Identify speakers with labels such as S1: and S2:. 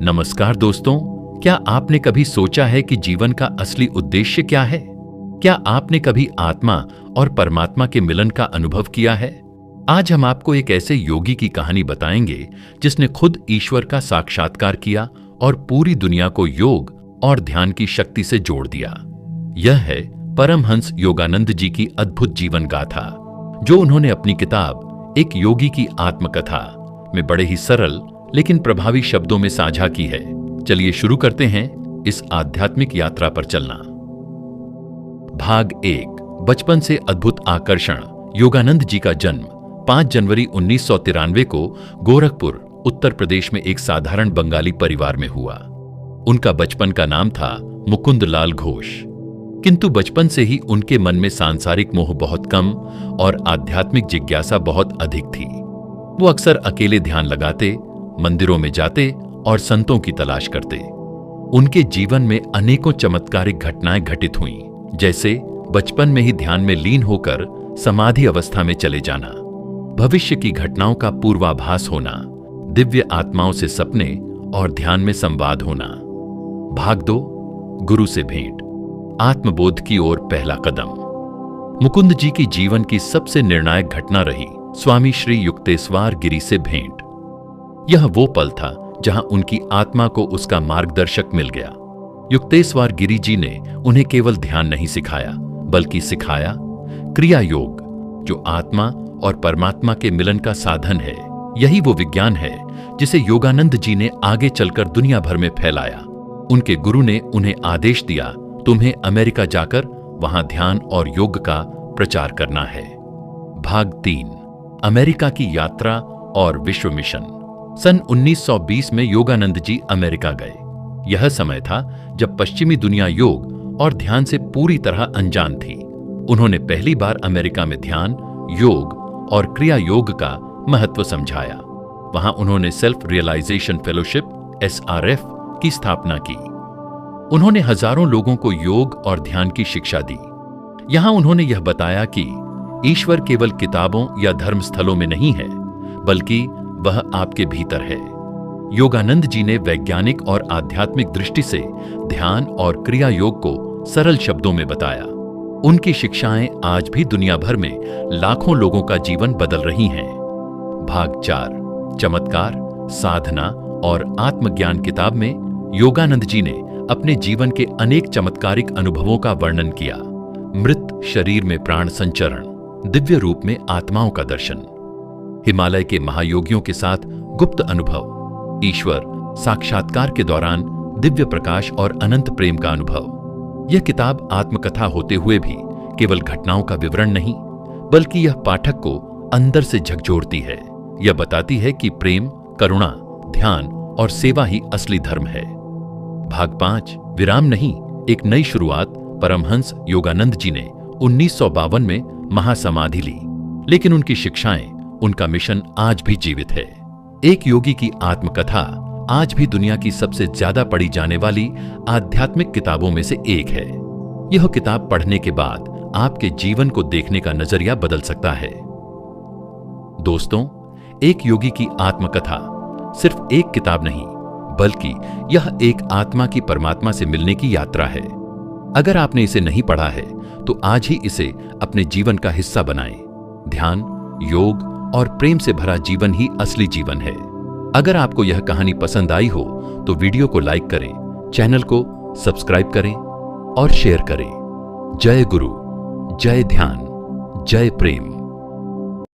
S1: नमस्कार दोस्तों, क्या आपने कभी सोचा है कि जीवन का असली उद्देश्य क्या है? क्या आपने कभी आत्मा और परमात्मा के मिलन का अनुभव किया है? आज हम आपको एक ऐसे योगी की कहानी बताएंगे जिसने खुद ईश्वर का साक्षात्कार किया और पूरी दुनिया को योग और ध्यान की शक्ति से जोड़ दिया। यह है परमहंस योगानंद जी की अद्भुत जीवन गाथा, जो उन्होंने अपनी किताब एक योगी की आत्मकथा में बड़े ही सरल लेकिन प्रभावी शब्दों में साझा की है। चलिए शुरू करते हैं इस आध्यात्मिक यात्रा पर चलना। भाग 1, बचपन से अद्भुत आकर्षण। योगानंद जी का जन्म 5 जनवरी 1993 को गोरखपुर, उत्तर प्रदेश में एक साधारण बंगाली परिवार में हुआ। उनका बचपन का नाम था मुकुंद लाल घोष, किंतु बचपन से ही उनके मन में सांसारिक मोह बहुत कम और आध्यात्मिक जिज्ञासा बहुत अधिक थी। वो अक्सर अकेले ध्यान लगाते, मंदिरों में जाते और संतों की तलाश करते। उनके जीवन में अनेकों चमत्कारिक घटनाएं घटित हुईं, जैसे बचपन में ही ध्यान में लीन होकर समाधि अवस्था में चले जाना, भविष्य की घटनाओं का पूर्वाभास होना, दिव्य आत्माओं से सपने और ध्यान में संवाद होना। भाग 2, गुरु से भेंट। आत्मबोध की ओर पहला कदम। मुकुंद जी की जीवन की सबसे निर्णायक घटना रही स्वामी श्री युक्तेश्वर गिरी से भेंट। यह वो पल था जहां उनकी आत्मा को उसका मार्गदर्शक मिल गया। युक्तेश्वर गिरी जी ने उन्हें केवल ध्यान नहीं सिखाया, बल्कि सिखाया क्रिया योग, जो आत्मा और परमात्मा के मिलन का साधन है। यही वो विज्ञान है जिसे योगानंद जी ने आगे चलकर दुनिया भर में फैलाया। उनके गुरु ने उन्हें आदेश दिया, तुम्हें अमेरिका जाकर वहां ध्यान और योग का प्रचार करना है। भाग 3, अमेरिका की यात्रा और विश्व मिशन। सन 1920 में योगानंद जी अमेरिका गए। यह समय था जब पश्चिमी दुनिया योग और ध्यान से पूरी तरह अनजान थी। उन्होंने पहली बार अमेरिका में ध्यान, योग और क्रिया योग का महत्व समझाया। वहां उन्होंने सेल्फ रियलाइजेशन फेलोशिप SRF की स्थापना की। उन्होंने हजारों लोगों को योग और ध्यान की शिक्षा दी। यहां उन्होंने यह बताया कि ईश्वर केवल किताबों या धर्मस्थलों में नहीं है, बल्कि वह आपके भीतर है। योगानंद जी ने वैज्ञानिक और आध्यात्मिक दृष्टि से ध्यान और क्रिया योग को सरल शब्दों में बताया। उनकी शिक्षाएं आज भी दुनिया भर में लाखों लोगों का जीवन बदल रही हैं। भाग 4, चमत्कार, साधना और आत्मज्ञान। किताब में योगानंद जी ने अपने जीवन के अनेक चमत्कारिक अनुभवों का वर्णन किया। मृत शरीर में प्राण संचरण, दिव्य रूप में आत्माओं का दर्शन, हिमालय के महायोगियों के साथ गुप्त अनुभव, ईश्वर साक्षात्कार के दौरान दिव्य प्रकाश और अनंत प्रेम का अनुभव। यह किताब आत्मकथा होते हुए भी केवल घटनाओं का विवरण नहीं, बल्कि यह पाठक को अंदर से झकझोरती है। यह बताती है कि प्रेम, करुणा, ध्यान और सेवा ही असली धर्म है। भाग 5, विराम नहीं, एक नई शुरुआत। परमहंस योगानंद जी ने 1952 में महासमाधि ली, लेकिन उनकी शिक्षाएं, उनका मिशन आज भी जीवित है। एक योगी की आत्मकथा आज भी दुनिया की सबसे ज्यादा पढ़ी जाने वाली आध्यात्मिक किताबों में से एक है। यह किताब पढ़ने के बाद आपके जीवन को देखने का नजरिया बदल सकता है। दोस्तों, एक योगी की आत्मकथा सिर्फ एक किताब नहीं, बल्कि यह एक आत्मा की परमात्मा से मिलने की यात्रा है। अगर आपने इसे नहीं पढ़ा है तो आज ही इसे अपने जीवन का हिस्सा बनाएं। ध्यान, योग और प्रेम से भरा जीवन ही असली जीवन है। अगर आपको यह कहानी पसंद आई हो तो वीडियो को लाइक करें, चैनल को सब्सक्राइब करें और शेयर करें। जय गुरु, जय ध्यान, जय प्रेम।